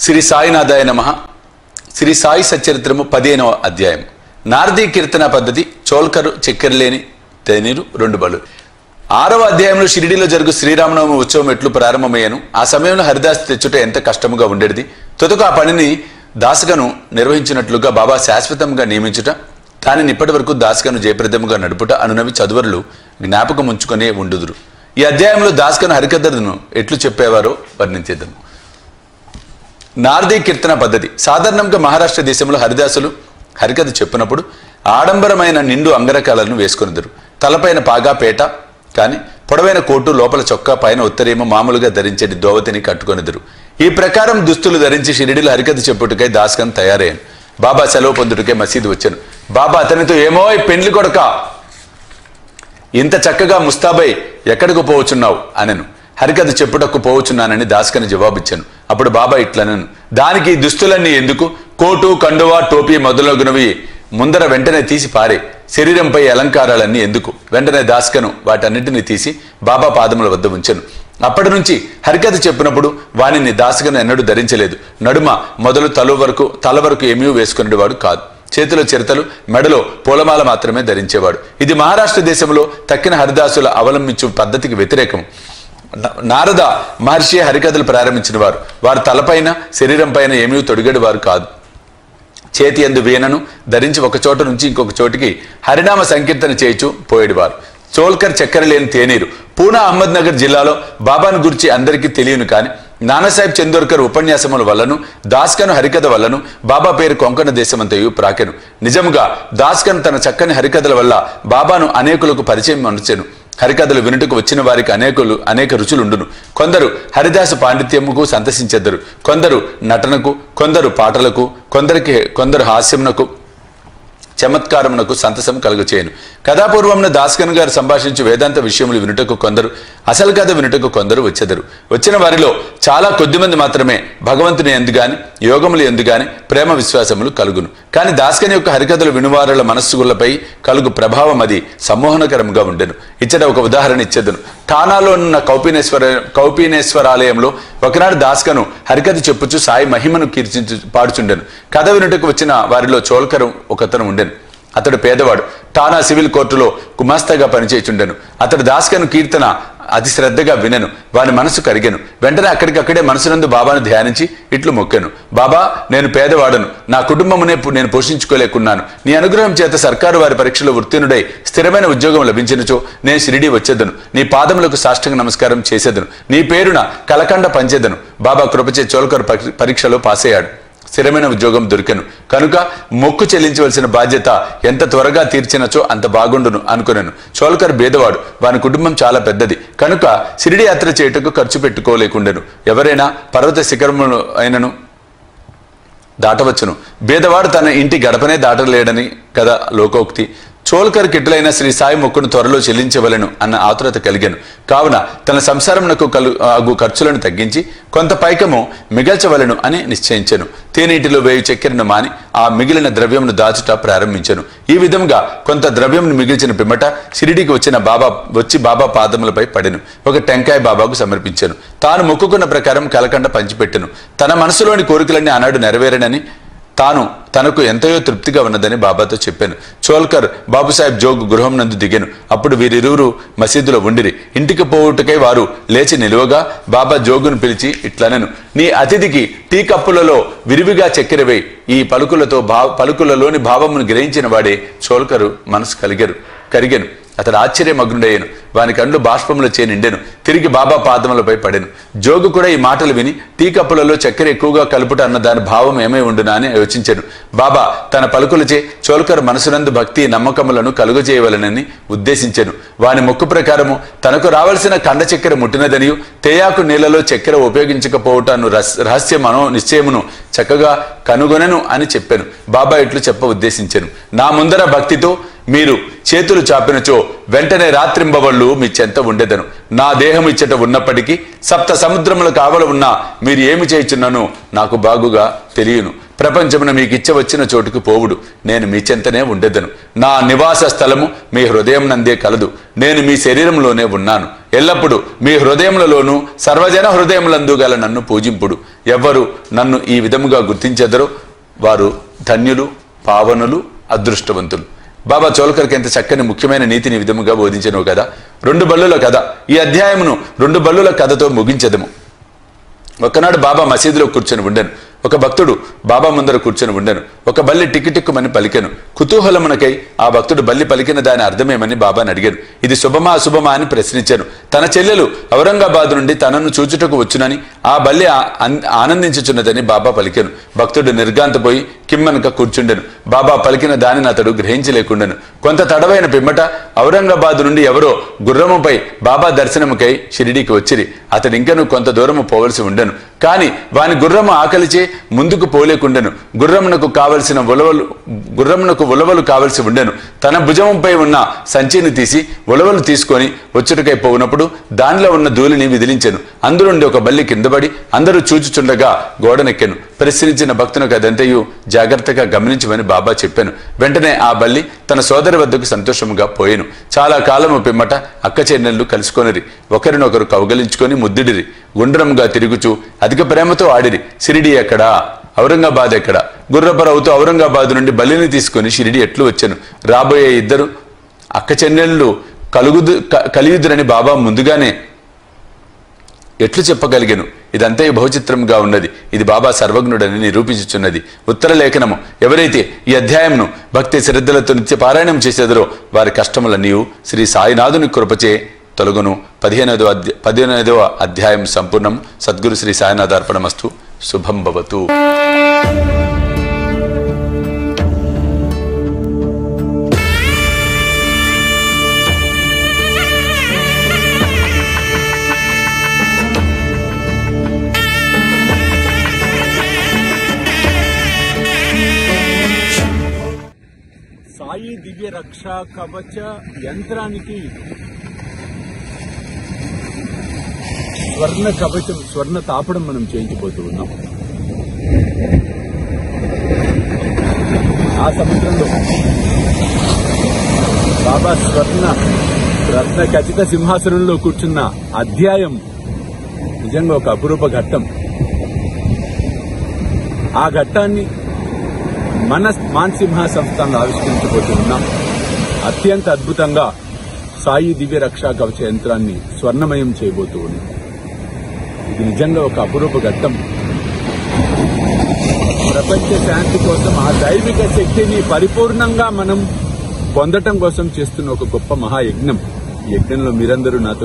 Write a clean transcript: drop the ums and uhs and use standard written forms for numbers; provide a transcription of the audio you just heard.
శ్రీ సాయినాథాయ నమః. శ్రీ సాయి సచ్చరిత్రము 15వ అధ్యాయం. నారదీ కీర్తన పద్ధతి, చోల్కరు చక్కెరలేని తేనీరు 2 బలు. 6వ అధ్యాయంలో షిరిడీలో జరుగు శ్రీరామనవమి ఉత్సవం ఎట్లు ప్రారంభమయ్యాను. ఆ సమయంలో హరిదాస్ తెచ్చుట ఎంత కష్టముగా ఉండేది. తుదకు ఆ పనిని దాసగను నిర్వహించినట్లుగా బాబా శాశ్వతంగా నియమించుట, దానిని ఇప్పటి వరకు దాసగను జయప్రదముగా నడుపుట అనునవి చదువరులు జ్ఞాపకం ఉంచుకునే ఉండుదురు. ఈ అధ్యాయంలో దాసగను హరికథను ఎట్లు చెప్పేవారో వర్ణించేద్దాము. నారదీ కీర్తన పద్ధతి. సాధారణంగా మహారాష్ట్ర దేశంలో హరిదాసులు హరికథ చెప్పినప్పుడు ఆడంబరమైన నిండు అంగరకాలను వేసుకొనిద్దరు. తలపైన పాగా పేట కానీ పొడవైన కోటు, లోపల చొక్కా, పైన ఉత్తరేమో మామూలుగా ధరించేది దోవతిని కట్టుకొనిద్దరు. ఈ ప్రకారం దుస్తులు ధరించి షిరిడీలో హరికథ చెప్పుటకై దాసగన్ తయారయ్యాను. బాబా సెలవు పొందుటకే మసీదు వచ్చాను. బాబా అతనితో, ఏమో పెండ్లి కొడక, ఇంత చక్కగా ముస్తాబై ఎక్కడికి పోవచ్చున్నావు అనెను. హరికథ చెప్పుటకు పోవచ్చున్నానని దాసగన్ జవాబిచ్చాను. అప్పుడు బాబా ఇట్లనను, దానికి దుస్తులన్నీ ఎందుకు? కోటు, కండువా, టోపీ మొదలగునవి ముందర వెంటనే తీసి పారే. శరీరంపై అలంకారాలన్నీ ఎందుకు? వెంటనే దాసగను వాటన్నిటిని తీసి బాబా పాదముల వద్ద ఉంచెను. అప్పటి నుంచి హరికథ చెప్పినప్పుడు వానిని దాసగను ఎన్నడూ ధరించలేదు. నడుమ మొదలు తల వరకు ఏమీ వేసుకునేవాడు కాదు. చేతిలో చిరతలు, మెడలో పూలమాల మాత్రమే ధరించేవాడు. ఇది మహారాష్ట్ర దేశంలో తక్కిన హరిదాసుల అవలంబించు పద్ధతికి వ్యతిరేకం. నారద మహర్షి హరికథలు ప్రారంభించిన వారు. వారు తలపైన శరీరం పైన ఏమీ తొడిగేడు వారు కాదు. చేతి యందు వీణను ధరించి ఒక చోట నుంచి ఇంకొక చోటికి హరినామ సంకీర్తన చేయించు పోయేవారు. చోల్కర్ చక్కెర లేని తేనీరు. పూనా అహ్మద్నగర్ జిల్లాలో బాబాను గురించి అందరికీ తెలియను కానీ నానాసాహెబ్ చందోర్కర్ ఉపన్యాసముల వల్లను, దాస్గను హరికథ వల్లను బాబా పేరు కొంకణ దేశమంతయు ప్రాకెను. నిజముగా దాస్గన్ తన చక్కని హరికథల వల్ల బాబాను అనేకులకు పరిచయం అనుచెను. హరికథలు వినుటకు వచ్చిన వారికి అనేక రుచులుండును. కొందరు హరిదాసు పాండిత్యముకు సంతసించెద్దరు, కొందరు నటనకు, కొందరు పాటలకు, కొందరు హాస్యమునకు, చమత్కారమునకు సంతసం కలుగచేయను. కథాపూర్వమున దాసగన్ గారు సంభాషించు వేదాంత విషయములు వినుటకు కొందరు, అసలు కథ వినుటకు కొందరు వచ్చెదరు. వచ్చిన వారిలో చాలా కొద్దిమంది మాత్రమే భగవంతుని యందు గాని, యోగములు యందు గాని ప్రేమ విశ్వాసములు కలుగును. కానీ దాసగన్ యొక్క హరికథలు వినువారుల మనస్సులపై కలుగు ప్రభావం అది సమ్మోహనకరముగా ఉండెను. ఇచ్చట ఒక ఉదాహరణ ఇచ్చేదను. ఠానాలో ఉన్న కౌపీనేశ్వరాలయంలో ఒకనాడు దాసగను హరికథ చెప్పుచు సాయి మహిమను కీర్తించు పాడుచుండెను. కథ వినుటకు వచ్చిన వారిలో చోల్కరు ఒకతను ఉండెను. అతడు పేదవాడు. ఠానా సివిల్ కోర్టులో గుమాస్తాగా పనిచేయుచుండెను. అతడు దాసగను కీర్తన అతి శ్రద్ధగా వినెను. వాని మనసు కరిగెను. వెంటనే అక్కడికక్కడే మనసునందు బాబాను ధ్యానించి ఇట్లు మొక్కెను. బాబా, నేను పేదవాడను. నా కుటుంబమునే నేను పోషించుకోలేకున్నాను. నీ అనుగ్రహం చేత సర్కారు వారి పరీక్షలో ఉత్తీర్ణుడై స్థిరమైన ఉద్యోగం లభించినచో నేను షిరిడీ వచ్చేదను. నీ పాదములకు సాష్టాంగ నమస్కారం చేసేదను. నీ పేరున కలకండ పంచేదను. బాబా కృపచే చోల్కర్ పరీక్షలో పాస్ అయ్యాడు. స్థిరమైన ఉద్యోగం దొరికెను. కనుక మొక్కు చెల్లించవలసిన బాధ్యత ఎంత త్వరగా తీర్చినచో అంత బాగుండును అనుకున్నాను. చోల్కర్ బేదవాడు. వాని కుటుంబం చాలా పెద్దది. కనుక షిరిడి యాత్ర చేయుటకు ఖర్చు పెట్టుకోలేకుండెను. ఎవరైనా పర్వత శిఖరమును అయినను దాటవచ్చును, బేదవాడు తన ఇంటి గడపనే దాటలేడని కదా లోకోక్తి. చోల్కర్ కిట్లైన శ్రీ సాయి మొక్కును త్వరలో చెల్లించవలను అన్న ఆతురత కలిగాను. కావున తన సంసారమునకు అగు ఖర్చులను తగ్గించి కొంత పైకము మిగల్చవలను అని నిశ్చయించెను. తేనీటిలో వేయు చక్కెరను మాని ఆ మిగిలిన ద్రవ్యమును దాచుట ప్రారంభించెను. ఈ విధంగా కొంత ద్రవ్యమును మిగిల్చిన పిమ్మట షిరిడీకి వచ్చి బాబా పాదములపై పడెను. ఒక టెంకాయ బాబాకు సమర్పించెను. తాను మొక్కుకున్న ప్రకారం కలకండ పంచిపెట్టెను. తన మనసులోని కోరికలన్నీ ఆనాడు నెరవేరనని, తనకు ఎంతయో తృప్తిగా ఉన్నదని బాబాతో చెప్పాను. చోల్కర్ బాబుసాహెబ్ జోగ్ గృహం నందు దిగాను. అప్పుడు వీరిరువురు మసీదులో ఉండిరి. ఇంటికి పోవుటకై వారు లేచి నిలువగా బాబా జోగును పిలిచి ఇట్లనెను, నీ అతిథికి టీ కప్పులలో విరివిగా చక్కెర వేయి. ఈ పలుకులలోని భావమును గ్రహించిన వాడే చోల్కరు మనసు కరిగెను. అతడు ఆశ్చర్యమగ్నుడయ్యను. వాని కండ్లు బాష్పములచే నిండెను. తిరిగి బాబా పాదములపై పడెను. జోగు కూడా ఈ మాటలు విని టీ కప్పులలో చక్కెర ఎక్కువగా కలుపుట అన్న దాని భావం ఏమై ఉండునా అని యోచించెను. బాబా తన పలుకులచే చోల్కర్ మనసునందు భక్తి నమ్మకములను కలుగజేయవలనని ఉద్దేశించెను. వాని మొక్కు ప్రకారము తనకు రావలసిన కండ చక్కెర ముట్టినదనియు, తేయాకు నీళ్లలో చక్కెర ఉపయోగించకపోవటాను రహస్యమనో నిశ్చయమును చక్కగా కనుగొనెను అని చెప్పాను. బాబా ఇట్లు చెప్ప ఉద్దేశించెను. నా ముందర భక్తితో మీరు చేతులు చాపినచో వెంటనే రాత్రింబవళ్ళు మీ చెంత ఉండెదను. నా దేహం ఇచ్చట ఉన్నప్పటికీ సప్త సముద్రముల కావల ఉన్నా మీరు ఏమి చేయుచున్నానో నాకు బాగుగా తెలియను. ప్రపంచమున మీకు ఇచ్చవచ్చిన చోటుకు పోవుడు. నేను మీ చెంతనే ఉండెదను. నా నివాస స్థలము మీ హృదయం నందే కలదు. నేను మీ శరీరంలోనే ఉన్నాను. ఎల్లప్పుడు మీ హృదయములలోనూ సర్వజన హృదయములందు గల నన్ను పూజింపుడు. ఎవ్వరు నన్ను ఈ విధముగా గుర్తించెదరో వారు ధన్యులు, పావనులు, అదృష్టవంతులు. బాబా చోల్కర్కి ఎంత చక్కని ముఖ్యమైన నీతిని విధముగా బోధించను కదా. 2 బల్లుల కథ. ఈ అధ్యాయమును 2 బల్లుల కథతో ముగించెదము. ఒకనాడు బాబా మసీదులో కూర్చొని ఉండెను. ఒక భక్తుడు బాబా ముందర కూర్చొని ఉండెను. ఒక బల్లి టిక్కిటిక్కుమని పలికెను. కుతూహలమునకై ఆ భక్తుడు బల్లి పలికిన దాని అర్థమేమని బాబాని అడిగాను. ఇది శుభమా అశుభమా అని ప్రశ్నించాను. తన చెల్లెలు ఔరంగాబాద్ నుండి తనను చూచుటకు వచ్చునని, ఆ బల్లి ఆనందించుచున్నదని బాబా పలికాను. భక్తుడు నిర్గాంతపోయి కిమ్మనక కూర్చుండెను. బాబా పలికిన దానిని అతడు గ్రహించలేకుండెను. కొంత తడవైన పిమ్మట ఔరంగాబాద్ నుండి ఎవరో గుర్రముపై బాబా దర్శనముకై షిరిడీకి వచ్చిరి. అతడు ఇంకను కొంత దూరము పోవలసి ఉండెను. కాని వాని గుర్రము ఆకలిచే ముందుకు పోలేకుండెను. గుర్రమునకు ఉలవలు కావలసి ఉండెను. తన భుజంపై ఉన్న సంచిని తీసి ఉలవలు తీసుకొని వచ్చుటకై పోవునప్పుడు దానిలో ఉన్న ధూళిని విదిలించెను. అందులోండి ఒక బల్లి కిందపడి అందరూ చూచుచుండగా గోడనెక్కెను. ప్రశ్నించిన భక్తునికి అదంతయు జాగ్రత్తగా గమనించమని బాబా చెప్పాను. వెంటనే ఆ బల్లి తన సోదరి వద్దకు సంతోషముగా పోయెను. చాలా కాలము పిమ్మట అక్క చెల్లెళ్ళు కలుసుకొనిరి. ఒకరినొకరు కౌగలించుకొని ముద్దుడిరి. గుండ్రముగా తిరుగుచూ అధిక ప్రేమతో ఆడిరి. షిరిడీ ఎక్కడా, ఔరంగాబాద్ ఎక్కడా? గుర్రపరవుతూ ఔరంగాబాద్ నుండి బల్లిని తీసుకొని షిరిడీ ఎట్లు వచ్చాను. రాబోయే ఇద్దరు అక్క చెల్లెళ్ళు కలియుదురని బాబా ముందుగానే ఎట్లు చెప్పగలిగాను. ఇదంతా బహుచిత్రంగా ఉన్నది. ఇది బాబా సర్వజ్ఞుడని నిరూపించుచున్నది. ఉత్తర లేఖనము. ఎవరైతే ఈ అధ్యాయంను భక్తి శ్రద్ధలతో నిత్య పారాయణం చేసేదరో వారి కష్టములన్నీ శ్రీ సాయినాథుని కృపచే తొలగును. 15వ అధ్యాయం సంపూర్ణం. సద్గురు శ్రీ సాయినాథ అర్పణమస్తు. శుభం భవతు. సాయి దివ్య రక్షా కవచ యంత్రానికి స్వర్ణ కవచం, స్వర్ణ తాపడం మనం చేయించబోతూ ఉన్నాం. ఆ సముద్రంలో బాబా రత్న ఖచ్చిత సింహాసనంలో కూర్చున్న అధ్యాయం నిజంగా ఒక అపురూప ఘట్టం. ఆ ఘట్టాన్ని మన మాన్సింహ సంస్థను ఆవిష్కరించబోతున్నాం. అత్యంత అద్భుతంగా సాయి దివ్య రక్షా కవచ యంత్రాన్ని స్వర్ణమయం చేయబోతూ ఉన్నాం. ఇది నిజంగా ఒక అపురూప ఘట్టం. ప్రపంచ శాంతి కోసం ఆ దైవిక శక్తిని పరిపూర్ణంగా మనం పొందటం కోసం చేస్తున్న ఒక గొప్ప మహాయజ్ఞం. ఈ యజ్ఞంలో మీరందరూ నాతో